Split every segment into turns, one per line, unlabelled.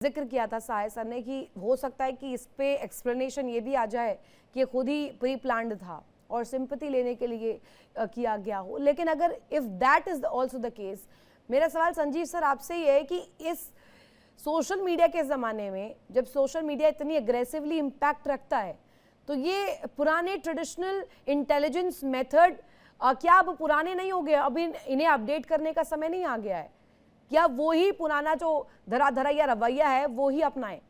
जिक्र किया था साय सर ने कि हो सकता है कि इस पे एक्सप्लेनेशन ये भी आ जाए कि खुद ही प्री प्लान्ड था और सिंपैथी लेने के लिए किया गया हो। लेकिन अगर if that is also the case, मेरा सवाल संजीव सर आपसे ये है कि इस सोशल मीडिया के ज़माने में जब सोशल मीडिया इतनी अग्रेसिवली इम्पैक्ट रखता है, तो ये पुराने ट्रेडिशनल इंटेलिजेंस मेथड क्या अब पुराने नहीं हो गए, अभी इन्हें अपडेट करने का समय नहीं आ गया है? क्या वो ही पुराना जो धरा या रवैया है वो ही अपनाएं?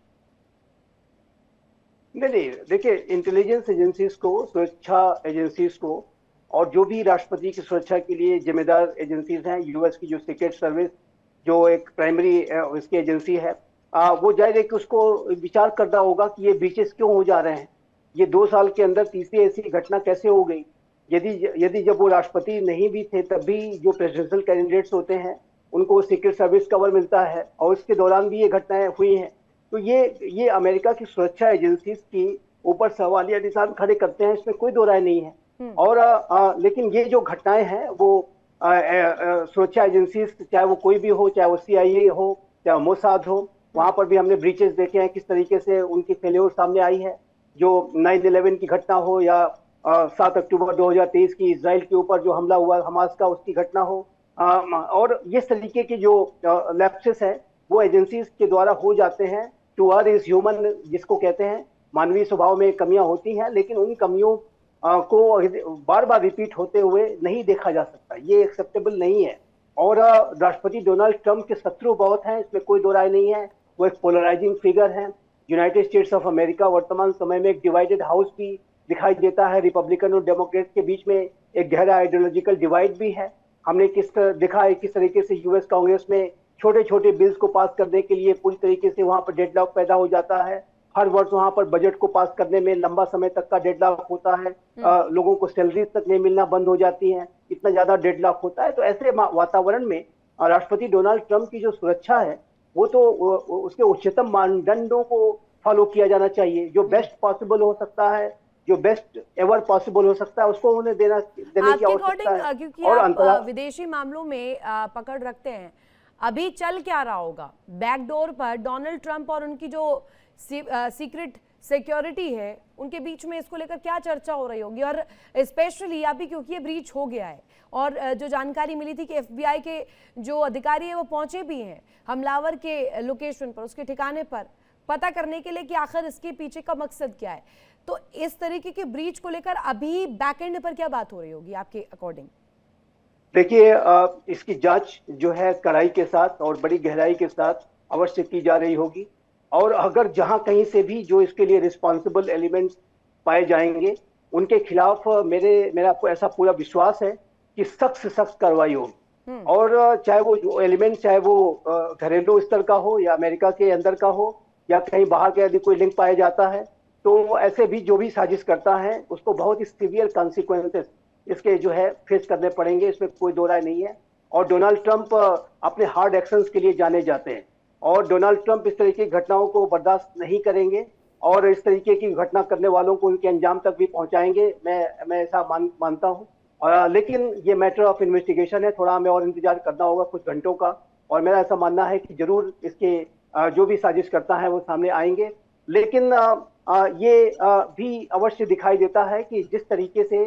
नहीं, देखिए, इंटेलिजेंस एजेंसीज को, सुरक्षा एजेंसीज को, और जो भी राष्ट्रपति की सुरक्षा के लिए जिम्मेदार एजेंसीज हैं, यूएस की जो सीक्रेट सर्विस जो एक प्राइमरी इसकी एजेंसी है, वो जाहिर है कि उसको विचार करना होगा कि ये ब्रीचेस क्यों हो जा रहे हैं, ये 2 साल के अंदर तीसरी ऐसी घटना कैसे हो गई। यदि जब वो राष्ट्रपति नहीं भी थे तब भी जो प्रेसिडेंशियल कैंडिडेट्स होते हैं उनको सीक्रेट सर्विस कवर मिलता है, और उसके दौरान भी ये घटनाएं हुई हैं। तो ये अमेरिका की सुरक्षा एजेंसीज की ऊपर सवालिया निशान खड़े करते हैं, इसमें कोई दो राय नहीं है। और लेकिन ये जो घटनाएं हैं वो सुरक्षा एजेंसीज, चाहे वो कोई भी हो, चाहे वो CIA हो, चाहे मोसाद हो, वहां पर भी हमने ब्रीचेस देखे हैं, किस तरीके से उनकी फेल्योर सामने आई है। जो 9/11 की घटना हो या 7 अक्टूबर 2023 की इसराइल के ऊपर जो हमला हुआ हमास का, उसकी घटना हो, और इस तरीके के जो लैप्सेस हैं वो एजेंसीज के द्वारा हो जाते हैं। टू आर इज ह्यूमन, जिसको कहते हैं, मानवीय स्वभाव में कमियां होती हैं, लेकिन उन कमियों को बार बार रिपीट होते हुए नहीं देखा जा सकता, ये एक्सेप्टेबल नहीं है। और राष्ट्रपति डोनाल्ड ट्रंप के शत्रु बहुत हैं, इसमें कोई दो राय नहीं है। वो एक पोलराइजिंग फिगर है। यूनाइटेड स्टेट्स ऑफ अमेरिका वर्तमान समय में एक डिवाइडेड हाउस भी दिखाई देता है, रिपब्लिकन और डेमोक्रेट के बीच में एक गहरा आइडियोलॉजिकल डिवाइड भी है। हमने देखा है किस तरीके से यूएस कांग्रेस में छोटे छोटे बिल्स को पास करने के लिए पूरी तरीके से वहां पर डेडलॉक पैदा हो जाता है। हर वर्ष वहां पर बजट को पास करने में लंबा समय तक का डेडलॉक होता है। लोगों को सैलरी तक नहीं मिलना बंद हो जाती है, इतना ज्यादा डेडलॉक होता है। तो ऐसे वातावरण में राष्ट्रपति डोनाल्ड ट्रंप की जो सुरक्षा है वो तो उसके उच्चतम मानदंडों को फॉलो किया जाना चाहिए। जो बेस्ट पॉसिबल हो सकता है, जो बेस्ट एवर पॉसिबल हो सकता है, उसको उन्हें देने की आवश्यकता है।
क्योंकि आप विदेशी मामलों में पकड़ रखते हैं, अभी चल क्या रहा होगा बैकडोर पर? डोनाल्ड ट्रंप और उनकी जो सीक्रेट सिक्योरिटी है उनके बीच में इसको लेकर क्या चर्चा हो रही होगी? और स्पेशली अभी क्योंकि ये ब्रीच हो गया है और जो जानकारी मिली थी कि FBI के जो अधिकारी है वो पहुंचे भी हैं हमलावर के लोकेशन पर, उसके ठिकाने पर, पता करने के लिए कि आखिर इसके पीछे का मकसद क्या है। तो इस तरीके के ब्रीच को लेकर अभी बैक एंड पर क्या बात हो रही होगी आपके अकॉर्डिंग?
देखिए, इसकी जांच जो है कड़ाई के साथ और बड़ी गहराई के साथ अवश्य की जा रही होगी। और अगर जहां कहीं से भी जो इसके लिए रिस्पॉन्सिबल एलिमेंट्स पाए जाएंगे उनके खिलाफ मेरा ऐसा पूरा विश्वास है कि सख्त से सख्त कार्रवाई होगी। और चाहे वो एलिमेंट, चाहे वो घरेलू स्तर का हो या अमेरिका के अंदर का हो या कहीं बाहर का, यदि कोई लिंक पाया जाता है तो ऐसे भी जो भी साजिश करता है उसको बहुत ही सीवियर कॉन्सिक्वेंसेस इसके जो है फेस करने पड़ेंगे, इसमें कोई दो राय नहीं है। और डोनाल्ड ट्रंप अपने हार्ड एक्शंस के लिए जाने जाते हैं, और डोनाल्ड ट्रंप इस तरीके की घटनाओं को बर्दाश्त नहीं करेंगे और इस तरीके की घटना करने वालों को उनके अंजाम तक भी पहुंचाएंगे। मैं ऐसा मानता हूं। लेकिन ये मैटर ऑफ इन्वेस्टिगेशन है, थोड़ा हमें और इंतजार करना होगा कुछ घंटों का। और मेरा ऐसा मानना है कि जरूर इसके जो भी साजिश करता है वो सामने आएंगे। लेकिन ये भी अवश्य दिखाई देता है कि जिस तरीके से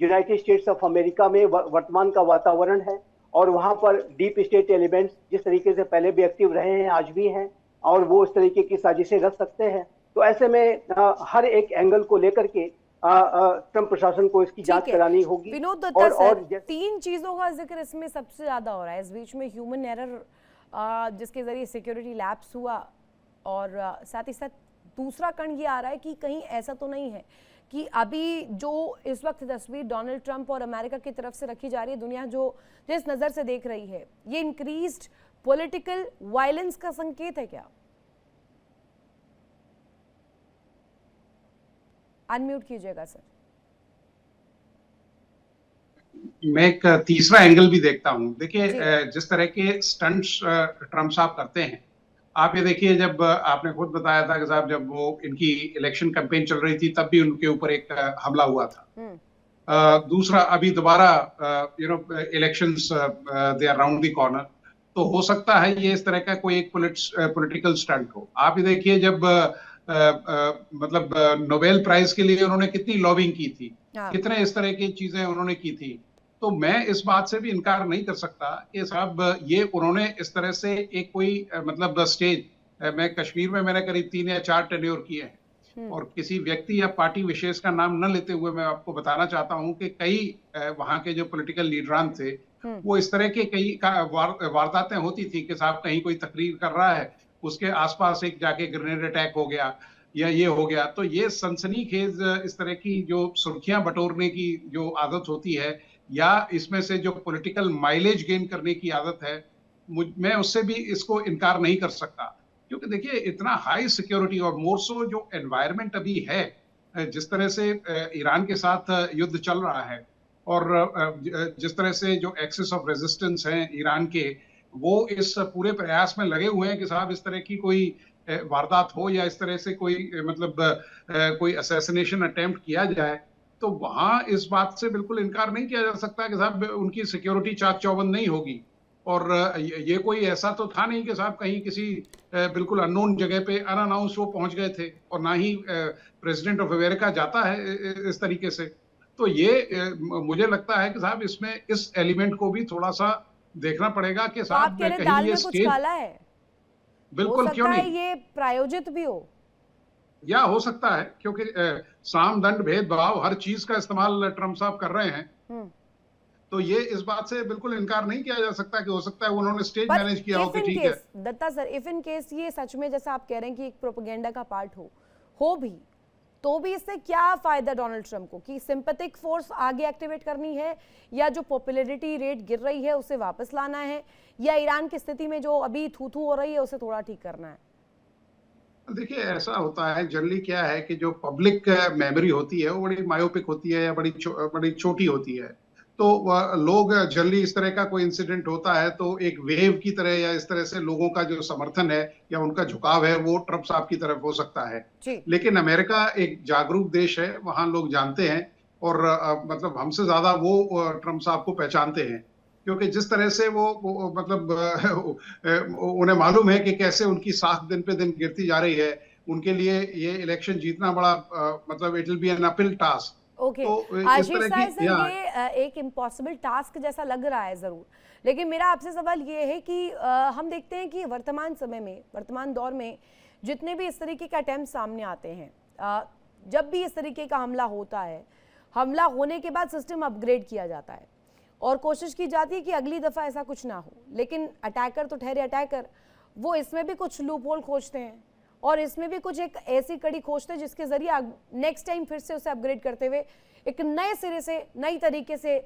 यूनाइटेड स्टेट्स ऑफ अमेरिका में वर्तमान का वातावरण है और वहां पर डीप स्टेट एलिमेंट्स जिस तरीके से पहले भी एक्टिव रहे हैं, आज भी हैं, और वो इस तरीके की साजिशें रच सकते हैं। तो ऐसे में हर एक एंगल को लेकर के ट्रंप प्रशासन को इसकी जांच करानी होगी।
विनोद दत्ता सर, 3 चीजों का जिक्र इसमें सबसे ज्यादा हो रहा है इस बीच में। ह्यूमन एरर जिसके जरिए सिक्योरिटी लैप्स हुआ, और साथ ही साथ दूसरा कण ये आ रहा है कि कहीं ऐसा तो नहीं है कि अभी जो इस वक्त तस्वीर डोनाल्ड ट्रंप और अमेरिका की तरफ से रखी जा रही है, दुनिया जो जिस नज़र से देख रही है, ये इंक्रीज्ड पॉलिटिकल वायलेंस का संकेत है क्या? अनम्यूट कीजिएगा सर।
मैं एक तीसरा एंगल भी देखता हूं। देखिए, जिस तरह के स्टंट्स ट्रंप साहब करते हैं, आप ये देखिए, जब आपने खुद बताया था कि साहब जब वो इनकी इलेक्शन कैंपेन चल रही थी तब भी उनके ऊपर एक हमला हुआ था। दूसरा, अभी दोबारा elections they are round the corner, तो हो सकता है ये इस तरह का कोई एक पॉलिटिकल स्टंट हो। आप ये देखिए जब मतलब नोबेल प्राइज के लिए उन्होंने कितनी लॉबिंग की थी, कितने इस तरह की चीजें उन्होंने की थी। तो मैं इस बात से भी इनकार नहीं कर सकता कि साहब ये उन्होंने इस तरह से एक कोई मतलब स्टेज, मैं कश्मीर में मैंने करीब 3 या 4 टेन्योर किए हैं और किसी व्यक्ति या पार्टी विशेष का नाम न लेते हुए मैं आपको बताना चाहता हूं कि कई वहां के जो पॉलिटिकल लीडरान थे वो इस तरह के कई वारदातें होती थी कि साहब कहीं कोई तकरीर कर रहा है, उसके आसपास एक जाके ग्रेनेड अटैक हो गया या ये हो गया। तो ये सनसनीखेज इस तरह की जो सुर्खियां बटोरने की जो आदत होती है या इसमें से जो पॉलिटिकल माइलेज गेन करने की आदत है, मैं उससे भी इसको इनकार नहीं कर सकता। क्योंकि देखिए इतना हाई सिक्योरिटी और मोर सो जो एनवायरनमेंट अभी है, जिस तरह से ईरान के साथ युद्ध चल रहा है और जिस तरह से जो एक्सेस ऑफ रेजिस्टेंस हैं ईरान के, वो इस पूरे प्रयास में लगे हुए हैं कि साहब इस तरह की कोई वारदात हो या इस तरह से कोई मतलब कोई असैसिनेशन अटेम्प्ट किया जाए, तो वहां इस बात से बिल्कुल इनकार नहीं किया जा सकता कि साहब उनकी सिक्योरिटी चाक चौबंद नहीं होगी। और ये कोई ऐसा तो था नहीं कि साहब कहीं किसी बिल्कुल अननोन जगह पे अनअनाउंस वो पहुंच गए थे, और ना ही प्रेसिडेंट ऑफ अमेरिका जाता है इस तरीके से। तो ये मुझे लगता है कि साहब इसमें इस एलिमेंट को भी थोड़ा सा देखना पड़ेगा कि
तो
साहब
आप कह रहे
कहीं
दाल
ये
में कुछ
स्टेज
काला है, हो
बिल्कुल क्यों
सकता है
नहीं,
ये प्रायोजित भी हो।
या हो सकता है क्योंकि साम दंड भेदभाव हर चीज का इस्तेमाल ट्रम्प साहब कर रहे हैं। तो ये इस बात से बिल्कुल इनकार नहीं किया जा सकता कि हो सकता है उन्होंने स्टेज
पर
मैनेज किया हो
इफ
कि
इन
ठीक है।
Case Datta sir, if in case ये सच में जैसा आप कह रहे हैं कि एक प्रोपेगेंडा का पार्ट हो भी, तो भी इससे क्या फायदा डोनाल्ड ट्रंप को, कि सिंपैथिक फोर्स आगे एक्टिवेट करनी है या जो पॉपुलैरिटी रेट गिर रही है उसे वापस लाना है, या ईरान की स्थिति में जो अभी थू थू हो रही है उसे थोड़ा ठीक करना है?
देखिए ऐसा होता है जनरली, क्या है कि जो पब्लिक मेमोरी होती है वो बड़ी मायोपिक होती है या बड़ी छोटी होती है। तो लोग जनरली इस तरह का कोई इंसिडेंट होता है तो एक वेव की तरह या इस तरह से लोगों का जो समर्थन है या उनका झुकाव है वो ट्रम्प साहब की तरफ हो सकता है। लेकिन अमेरिका एक जागरूक देश है, वहां लोग जानते हैं और मतलब हमसे ज्यादा वो ट्रम्प साहब को पहचानते हैं, क्योंकि जिस तरह से वो मतलब उन्हें मालूम है कि कैसे उनकी साख दिन पे दिन गिरती जा रही है। उनके लिए ये इलेक्शन जीतना बड़ा मतलब it will be an uphill task.
Okay
तो इस
आशीष
तरह
साहब,
की
सर ये एक इम्पॉसिबल टास्क जैसा लग रहा है जरूर, लेकिन मेरा आपसे सवाल ये है कि हम देखते हैं कि वर्तमान समय में, वर्तमान दौर में जितने भी इस तरीके के अटेम्प्ट सामने आते हैं, जब भी इस तरीके का हमला होता है, हमला होने के बाद सिस्टम अपग्रेड किया जाता है और कोशिश की जाती है कि अगली दफ़ा ऐसा कुछ ना हो। लेकिन अटैकर तो ठहरे अटैकर, वो इसमें भी कुछ लूप होल खोजते हैं और इसमें भी कुछ एक ऐसी कड़ी खोजते हैं जिसके जरिए नेक्स्ट टाइम फिर से उसे अपग्रेड करते हुए एक नए सिरे से, नई तरीके से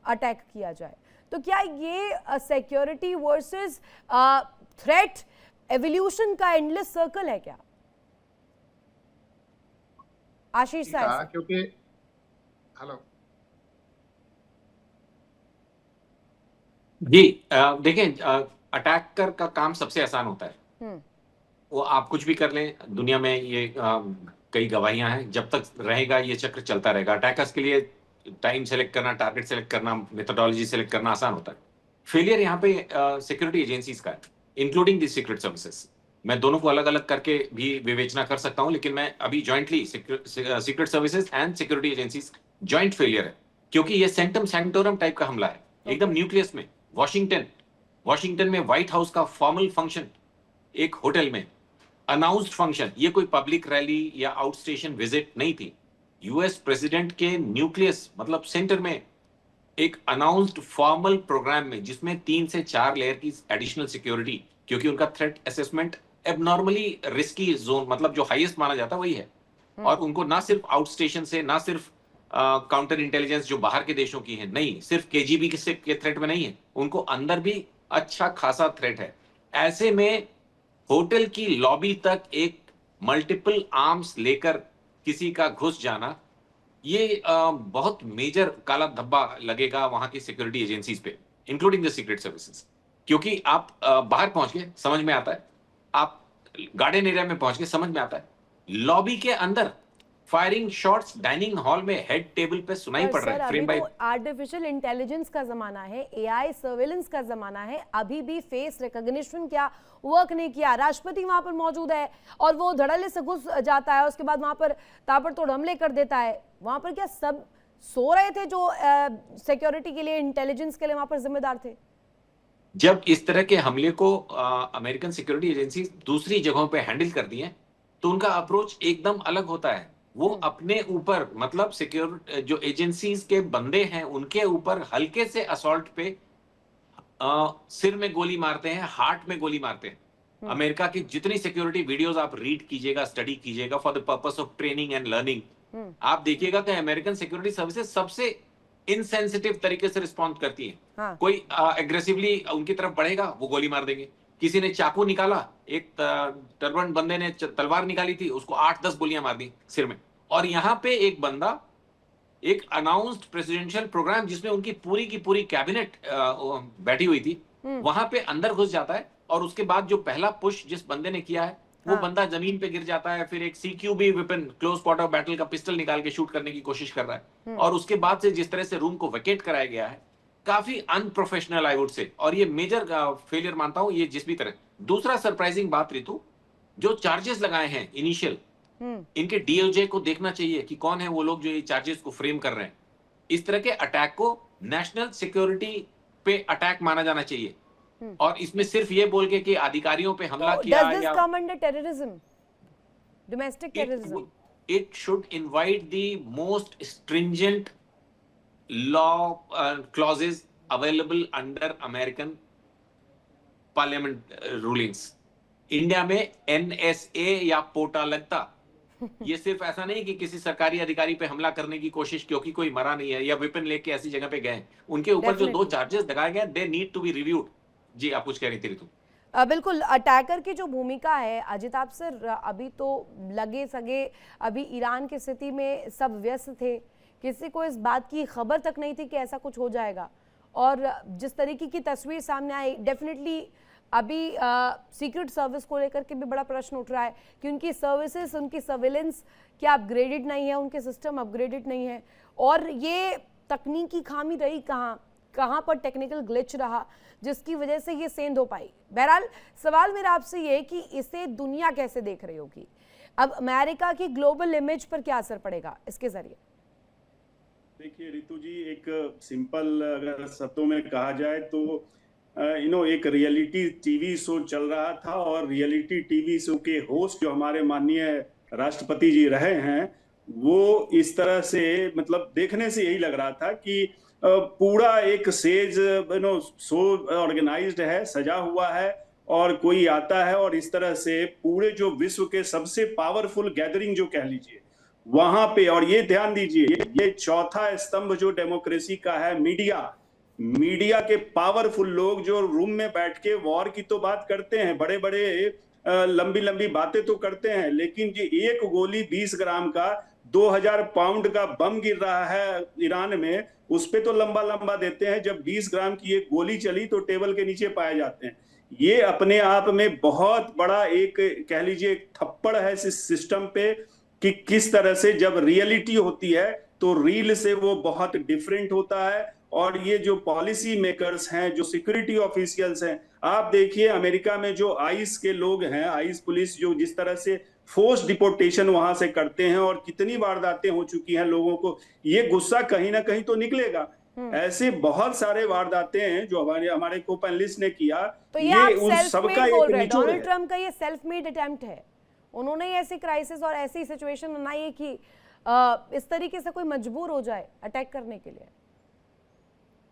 अटैक किया जाए। तो क्या ये सिक्योरिटी वर्सेस थ्रेट एवोल्यूशन का एंडलेस सर्कल है क्या आशीष साहब?
क्योंकि हेलो
जी, देखिए अटैकर का काम सबसे आसान होता है। वो आप कुछ भी कर लें, दुनिया में ये कई गवाहियां हैं, जब तक रहेगा ये चक्र चलता रहेगा। अटैकर्स के लिए टाइम सेलेक्ट करना, टारगेट सेलेक्ट करना, मेथोडोलॉजी सेलेक्ट करना आसान होता है। फेलियर यहाँ पे सिक्योरिटी एजेंसीज का है, इंक्लूडिंग दी सीक्रेट सर्विसेज। मैं दोनों को अलग अलग करके भी विवेचना कर सकता हूं, लेकिन मैं अभी jointly secret services and security agencies joint failure है, क्योंकि ये सेंटम सैंक्टोरम टाइप का हमला है, एकदम न्यूक्लियस में। वॉशिंगटन में व्हाइट हाउस का फॉर्मल फंक्शन, एक होटल में अनाउंस्ड फंक्शन, ये कोई पब्लिक रैली या आउटस्टेशन विजिट नहीं थी। यूएस प्रेसिडेंट के न्यूक्लियस मतलब सेंटर में एक अनाउंस्ड फॉर्मल प्रोग्राम में, जिसमें 3 से 4 लेयर की एडिशनल सिक्योरिटी, क्योंकि उनका threat assessment abnormally risky zone मतलब जो हाईएस्ट माना जाता है वही है। और उनको ना सिर्फ आउटस्टेशन से, ना सिर्फ काउंटर इंटेलिजेंस जो बाहर के देशों की है, नहीं सिर्फ केजीबी के थ्रेट में नहीं है, उनको अंदर भी अच्छा खासा थ्रेट है। ऐसे में होटल की लॉबी तक एक मल्टीपल आर्म्स लेकर किसी का घुस जाना, ये बहुत मेजर काला धब्बा लगेगा वहां की सिक्योरिटी एजेंसीज पे, इंक्लूडिंग द सीक्रेट सर्विसेज। क्योंकि आप बाहर पहुंच गए समझ में आता है, आप गार्डन एरिया में पहुंच गए समझ में आता है, लॉबी के अंदर फायरिंग शॉट्स डाइनिंग हॉल में हेड टेबल पे सुनाई पड़ रहा है फ्रेम बाय।
आर्टिफिशियल इंटेलिजेंस का जमाना है, एआई सर्वेलेंस का जमाना है, अभी भी फेस रिकॉग्निशन क्या वर्क नहीं किया। राष्ट्रपति वहां पर मौजूद है और वो धड़ल्ले से घुस जाता है, उसके बाद वहां पर ताबड़तोड़ हमले कर देता है। वहां पर क्या सब सो रहे थे जो सिक्योरिटी के लिए, इंटेलिजेंस के लिए वहां पर जिम्मेदार थे?
जब इस तरह के हमले को अमेरिकन सिक्योरिटी एजेंसी दूसरी जगहों पे हैंडल करती हैं तो उनका अप्रोच एकदम अलग होता है। वो अपने ऊपर मतलब सिक्योर जो एजेंसीज के बंदे हैं उनके ऊपर हल्के से असॉल्ट पे सिर में गोली मारते हैं, हार्ट में गोली मारते हैं। अमेरिका की जितनी सिक्योरिटी वीडियोस आप रीड कीजिएगा, स्टडी कीजिएगा for the purpose of training and learning, आप देखिएगा कि अमेरिकन सिक्योरिटी सर्विसेज सबसे इनसेंसिटिव तरीके से रिस्पॉन्ड करती हैं।
हाँ।
कोई एग्रेसिवली उनकी तरफ बढ़ेगा वो गोली मार देंगे। किसी ने चाकू निकाला, एक टर्बन बंदे ने तलवार निकाली थी, उसको 8-10 गोलियां मार दी सिर में। और यहाँ पे एक बंदा एक अनाउंस्ड प्रेसिडेंशियल प्रोग्राम जिसमें उनकी पूरी की पूरी कैबिनेट बैठी हुई थी, वहां पे अंदर घुस जाता है और उसके बाद जो पहला पुश जिस बंदे ने किया है वो बंदा जमीन पे गिर जाता है। फिर एक CQB weapon, close quarter battle का पिस्टल निकाल के शूट करने की कोशिश कर रहा है। और उसके बाद से जिस तरह से रूम को वैकेट कराया गया है, काफी अनप्रोफेशनल आई वुड से, और ये मेजर फेलियर मानता हूं ये जिस भी तरह। दूसरा सरप्राइजिंग बात रितु, जो चार्जेस लगाए हैं इनिशियल, इनके DOJ को देखना चाहिए कि कौन है वो लोग जो ये चार्जेस को फ्रेम कर रहे हैं। इस तरह के अटैक को नेशनल सिक्योरिटी पे अटैक माना जाना चाहिए और इसमें सिर्फ ये बोल के कि अधिकारियों पे हमला किया
does this
या
come under terrorism, domestic terrorism?
it should invite the most stringent law clauses available under American parliament rulings. India में NSA या पोटा लगता, ये सिर्फ ऐसा नहीं कि किसी सरकारी अधिकारी पे हमला करने की कोशिश क्योंकि कोई मरा नहीं है या वेपन लेके ऐसी जगह पे गए, उनके ऊपर जो 2 चार्जेस लगाए गए they need to be reviewed. जी आप कुछ कह रही थी रितु?
बिल्कुल, अटैकर की जो भूमिका है अजित आप सर, अभी तो लगे सगे अभी ईरान की स्थिति में सब व्यस्त थे, किसी को इस बात की खबर तक नहीं थी कि ऐसा कुछ हो जाएगा। और जिस तरीके की तस्वीर सामने आई, डेफिनेटली अभी सीक्रेट सर्विस को लेकर के भी बड़ा प्रश्न उठ रहा है कि उनकी सर्विसेज, उनकी सर्वेलेंस क्या अपग्रेडेड नहीं है, उनके सिस्टम अपग्रेडेड नहीं है, और ये तकनीकी खामी रही कहाँ पर टेक्निकल ग्लिच रहा जिसकी वजह से ये सेंध हो पाई। बहरहाल सवाल मेरा आपसे ये है कि इसे दुनिया कैसे देख रही होगी, अब अमेरिका की ग्लोबल इमेज पर क्या असर पड़ेगा इसके जरिए?
देखिए रितु जी, एक सिंपल अगर शब्दों में कहा जाए तो एक रियलिटी टीवी शो चल रहा था और रियलिटी टीवी शो के होस्ट जो हमारे माननीय राष्ट्रपति जी रहे हैं, वो इस तरह से मतलब देखने से यही लग रहा था कि पूरा एक सेज शो ऑर्गेनाइज्ड है, सजा हुआ है और कोई आता है और इस तरह से पूरे जो विश्व के सबसे पावरफुल गैदरिंग जो कह लीजिए वहां पे, और ये ध्यान दीजिए ये चौथा स्तंभ जो डेमोक्रेसी का है, मीडिया के पावरफुल लोग जो रूम में बैठ के वॉर की तो बात करते हैं, बड़े बड़े लंबी लंबी बातें तो करते हैं, लेकिन जी एक गोली 20 ग्राम का 2000 पाउंड का बम गिर रहा है ईरान में, उस पे तो लंबा लंबा देते हैं। जब 20 ग्राम की एक गोली चली तो टेबल के नीचे पाए जाते हैं। ये अपने आप में बहुत बड़ा एक कह लीजिए थप्पड़ है इस सिस्टम पे कि किस तरह से जब रियलिटी होती है तो रील से वो बहुत डिफरेंट होता है। और ये जो पॉलिसी मेकर्स हैं, जो सिक्योरिटी ऑफिशियल्स हैं, आप देखिए अमेरिका में जो आइस के लोग हैं, आइस पुलिस जो जिस तरह से फोर्स डिपोर्टेशन वहां से करते हैं और कितनी वारदातें हो चुकी हैं लोगों को, ये गुस्सा कहीं ना कहीं तो निकलेगा। ऐसे बहुत सारे वारदातें हैं जो हमारे को पैनलिस्ट ने किया,
तो ये
उस सबका एक निचोड़ है।
डोनाल्ड ट्रम्प का ये सेल्फ मेड अटेम्प्ट है, उन्होंने ऐसी क्राइसिस और ऐसी सिचुएशन बनाई है कि इस तरीके से कोई मजबूर हो जाए अटैक करने के लिए।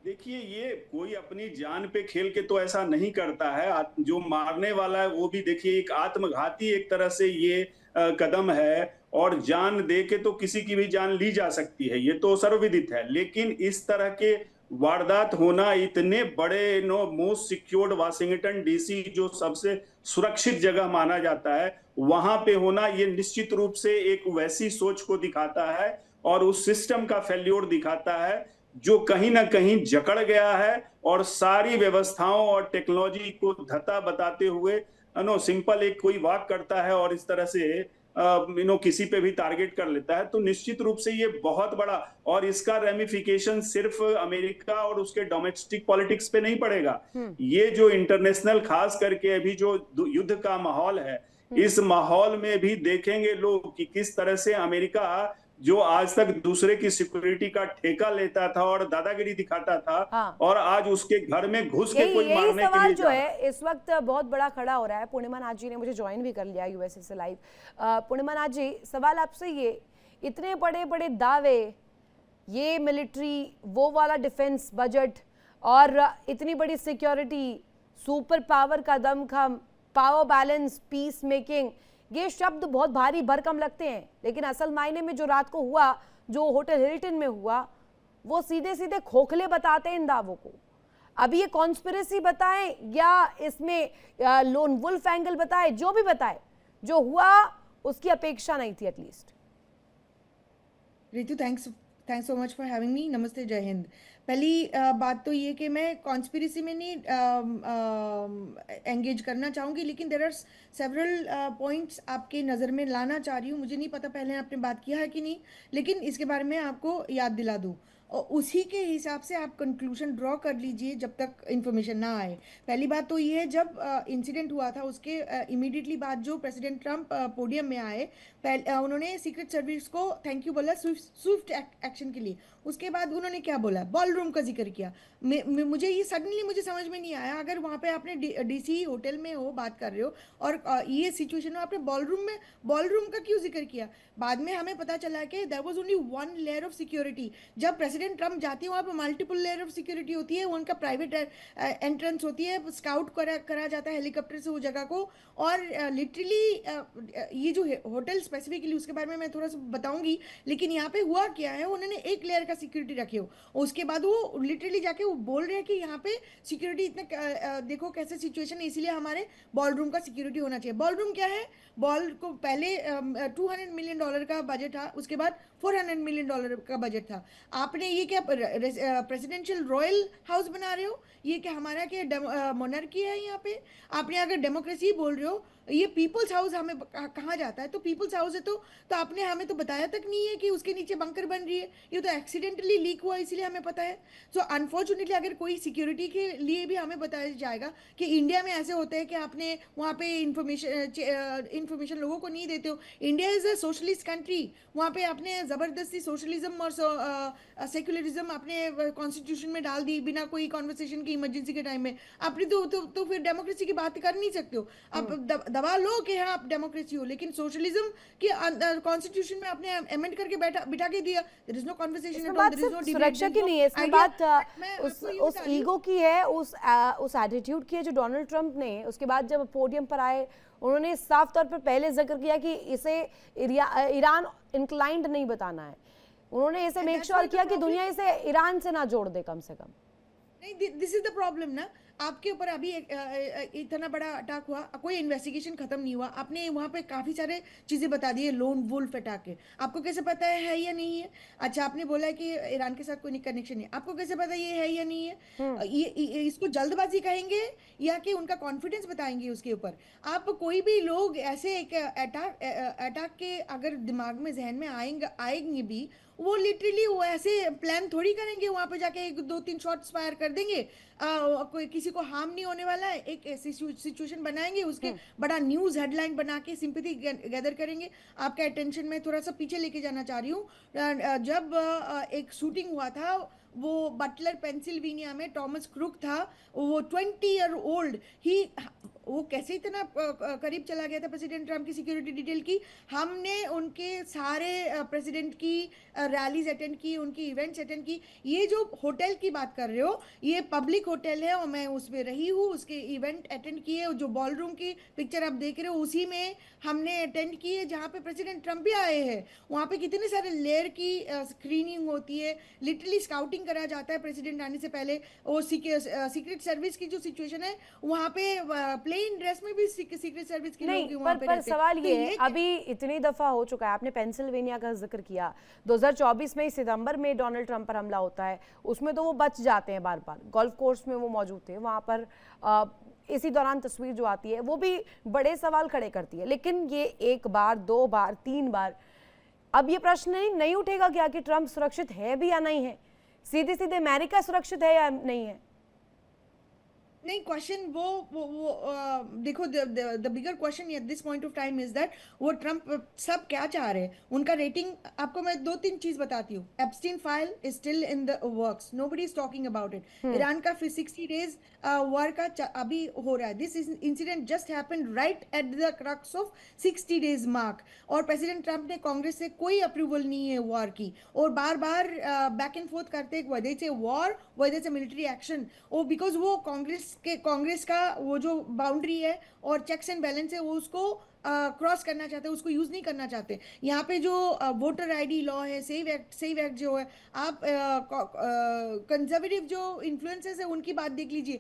देखिए ये कोई अपनी जान पे खेल के तो ऐसा नहीं करता है, जो मारने वाला है वो भी देखिए एक आत्मघाती एक तरह से ये कदम है, और जान दे के तो किसी की भी जान ली जा सकती है, ये तो सर्वविदित है। लेकिन इस तरह के वारदात होना इतने बड़े मोस्ट सिक्योर्ड वाशिंगटन DC जो सबसे सुरक्षित जगह माना जाता है, वहां पे होना, ये निश्चित रूप से एक वैसी सोच को दिखाता है और उस सिस्टम का फेल्योर दिखाता है जो कहीं ना कहीं जकड़ गया है और सारी व्यवस्थाओं और टेक्नोलॉजी को धता बताते हुए सिंपल एक कोई वाक करता है और इस तरह से किसी पे भी टारगेट कर लेता है, तो निश्चित रूप से ये बहुत बड़ा, और इसका रेमिफिकेशन सिर्फ अमेरिका और उसके डोमेस्टिक पॉलिटिक्स पे नहीं पड़ेगा। ये जो इंटरनेशनल खास करके अभी जो युद्ध का माहौल है, इस माहौल में भी देखेंगे लोग कि किस तरह से अमेरिका, जो आज तक दूसरे की सिक्योरिटी का ठेका लेता था और दादागिरी दिखाता था,
हाँ।
और आज उसके घर में घुस के कोई
यही
मारने के
सवाल
लिए
जो है इस वक्त बहुत बड़ा खड़ा हो रहा है। पूर्णिमा नाथ जी ने मुझे ज्वाइन भी कर लिया यूएसए से लाइव। पूर्णिमा नाथ जी, सवाल आपसे ये, इतने बड़े बड़े दावे, ये मिलिट्री, वो वाला डिफेंस बजट और इतनी बड़ी सिक्योरिटी, सुपर पावर का दमखम, पावर बैलेंस, पीस मेकिंग, ये शब्द बहुत भारी भरकम लगते हैं, लेकिन असल मायने में जो रात को हुआ, जो होटल हिल्टन में हुआ, वो सीधे सीधे खोखले बताते हैं इन दावों को। अभी ये कॉन्स्पिरेसी बताएं या इसमें लोन वुल्फ एंगल बताए, जो भी बताए, जो हुआ उसकी अपेक्षा नहीं थी at least.
Ritu, thanks so much for having me. नमस्ते, जय हिंद। पहली बात तो ये कि मैं कॉन्स्पिरेसी में नहीं एंगेज करना चाहूँगी, लेकिन देयर आर सेवरल पॉइंट्स आपके नज़र में लाना चाह रही हूँ। मुझे नहीं पता पहले आपने बात किया है कि नहीं, लेकिन इसके बारे में आपको याद दिला दूँ और उसी के हिसाब से आप कंक्लूजन ड्रॉ कर लीजिए जब तक इन्फॉर्मेशन ना आए। पहली बात तो ये है, जब इंसिडेंट हुआ था उसके इमीडिएटली बाद जो प्रेसिडेंट ट्रंप पोडियम में आए, उन्होंने सीक्रेट सर्विस को थैंक यू बोला स्विफ्ट एक्शन के लिए। उसके बाद उन्होंने क्या बोला, बॉल रूम का जिक्र किया। मुझे ये सडनली मुझे समझ में नहीं आया, अगर वहाँ पे आपने डीसी होटल में हो, बात कर रहे हो और ये सिचुएशन हो, आपने बॉल रूम का क्यों जिक्र किया? बाद में हमें पता चला कि there was only one layer of security. जब प्रेसिडेंट ट्रंप जाती है वहाँ पर मल्टीपल लेयर ऑफ सिक्योरिटी होती है, उनका प्राइवेट एंट्रेंस होती है, स्काउट करा जाता है हेलीकॉप्टर से वो जगह को, और लिटरली ये जो होटल स्पेसिफिकली उसके बारे में मैं थोड़ा सा बताऊंगी, लेकिन यहाँ पे हुआ क्या है, उन्होंने एक लेयर का सिक्योरिटी रखे हो, उसके बाद वो लिटरली जाके वो बोल रहे हैं कि यहाँ पे सिक्योरिटी इतना देखो कैसे सिचुएशन है, इसीलिए हमारे बॉल रूम का सिक्योरिटी होना चाहिए। बॉल रूम क्या है? बॉल को पहले $200 मिलियन का बजट था, उसके बाद $400 मिलियन का बजट था। आपने ये क्या प्रेसिडेंशियल रॉयल हाउस बना रहे हो? ये क्या हमारा क्या मोनार्की है यहाँ पे? आपने अगर डेमोक्रेसी बोल रहे हो, ये पीपल्स हाउस हमें कहा जाता है, तो पीपल्स हाउस है तो आपने हमें तो बताया तक नहीं है कि उसके नीचे बंकर बन रही है। ये तो एक्सीडेंटली लीक हुआ इसलिए हमें पता है। सो अनफॉर्चुनेटली अगर कोई सिक्योरिटी के लिए भी हमें बताया जाएगा कि इंडिया में ऐसे होता है कि आपने वहाँ पे इंफॉर्मेशन लोगों को नहीं देते हो। India is a socialist country, वहाँ पे आपने ज़बरदस्ती सोशलिज्म और सेक्युलरिज्म अपने कॉन्स्टिट्यूशन में डाल दी बिना कोई कॉन्वर्सेशन की, इमरजेंसी के टाइम में। आपने तो फिर डेमोक्रेसी की बात कर नहीं सकते हो। आप दबा लो कि हाँ आप डेमोक्रेसी हो, लेकिन सोशलिज्म के कॉन्स्टिट्यूशन में आपने अमेंड करके बिठा के दिया। There is no conversation at all, there is no debate.
सुरक्षा की नहीं है इसमें बात, उस ईगो की है, उस एटीट्यूड की है जो डोनाल्ड ट्रंप ने उसके बाद जब पोडियम पर आए, उन्होंने साफ तौर पर पहले जिक्र किया कि इसे ईरान इंक्लाइंड नहीं बताना है। उन्होंने इसे मेक श्योर किया कि दुनिया इसे ईरान से ना जोड़ दे कम से कम।
नहीं, दिस इज द प्रॉब्लम ना। आपके ऊपर अभी इतना बड़ा अटैक हुआ, कोई इन्वेस्टिगेशन खत्म नहीं हुआ, आपने वहाँ पे काफ़ी सारे चीज़ें बता दी है लोन वुल्फ अटैक के। आपको कैसे पता है या नहीं है? अच्छा, आपने बोला है कि ईरान के साथ कोई कनेक्शन नहीं, आपको कैसे पता ये है या नहीं है? ये इसको जल्दबाजी कहेंगे या कि उनका कॉन्फिडेंस बताएंगे उसके ऊपर? आप कोई भी लोग ऐसे एक अटैक के अगर दिमाग में जहन में आएंगे भी, वो लिटरली वो ऐसे प्लान थोड़ी करेंगे, वहाँ पे जाके 1-2-3 शॉट्स फायर कर देंगे, कोई किसी को हार्म नहीं होने वाला है, एक सिचुएशन बनाएंगे, उसके बड़ा न्यूज़ हेडलाइन बना के सिंपैथी गैदर करेंगे। आपका अटेंशन में थोड़ा सा पीछे लेके जाना चाह रही हूँ। जब एक शूटिंग हुआ था, वो बटलर पेंसिल्वेनिया में टॉमस क्रुक था, वो 20 ईयर ओल्ड ही, वो कैसे इतना करीब चला गया था प्रेसिडेंट ट्रंप की सिक्योरिटी डिटेल की। हमने उनके सारे प्रेसिडेंट की रैलीज अटेंड की, उनकी इवेंट्स अटेंड की। ये जो होटल की बात कर रहे हो, ये पब्लिक होटल है और मैं उसमें रही हूँ, उसके इवेंट अटेंड किए। जो बॉल रूम की पिक्चर आप देख रहे हो उसी में हमने अटेंड की है, जहाँ पे प्रेसिडेंट ट्रंप भी आए हैं। वहाँ पे कितने सारे लेयर की स्क्रीनिंग होती है, लिटरली स्काउटिंग करा जाता है प्रेसिडेंट आने से पहले। वो सीक्रेट सर्विस की जो सिचुएशन है, वहाँ पे प्लेन ड्रेस में भी सीक्रेट सर्विस के लोग वहाँ पे रहते हैं।
सवाल ये है, अभी इतनी दफा हो चुका है, आपने पेंसिल्वेनिया का जिक्र किया, 2024 में सितंबर में डोनाल्ड ट्रंप पर हमला होता है, उसमें तो वो बच जाते हैं बार बार, गोल्फ कोर्स में वो मौजूद थे, वहाँ पर इसी दौरान तस्वीर जो आती है वो भी बड़े सवाल खड़े करती है। लेकिन ये एक बार, दो बार, तीन बार, अब ये प्रश्न नहीं उठेगा क्या कि ट्रंप सुरक्षित है भी या नहीं है? सीधे सीधे अमेरिका सुरक्षित है या नहीं है?
नहीं, क्वेश्चन वो देखो, the bigger question at this point of time is that वो ट्रम्प सब क्या चाह रहे हैं, उनका रेटिंग। आपको मैं 2-3 चीज बताती हूँ। Epstein file is still in the works, nobody is talking about it. Iran का 60 डेज वॉर का अभी हो रहा है। This incident just happened right at the crux of 60 days mark, और प्रेसिडेंट ट्रम्प ने कांग्रेस से कोई अप्रूवल नहीं है वॉर की, और बार बार बैक एंड फोर्थ करते whether it's a war, whether it's a military action, और बिकॉज वो कांग्रेस का वो जो बाउंड्री है और चेक्स एंड बैलेंस है वो उसको क्रॉस करना चाहते हैं, उसको यूज नहीं करना चाहते। यहाँ पे जो वोटर आईडी लॉ है, सेव एक्ट जो है, आप कंजर्वेटिव जो इन्फ्लुएंसेस है उनकी बात देख लीजिए।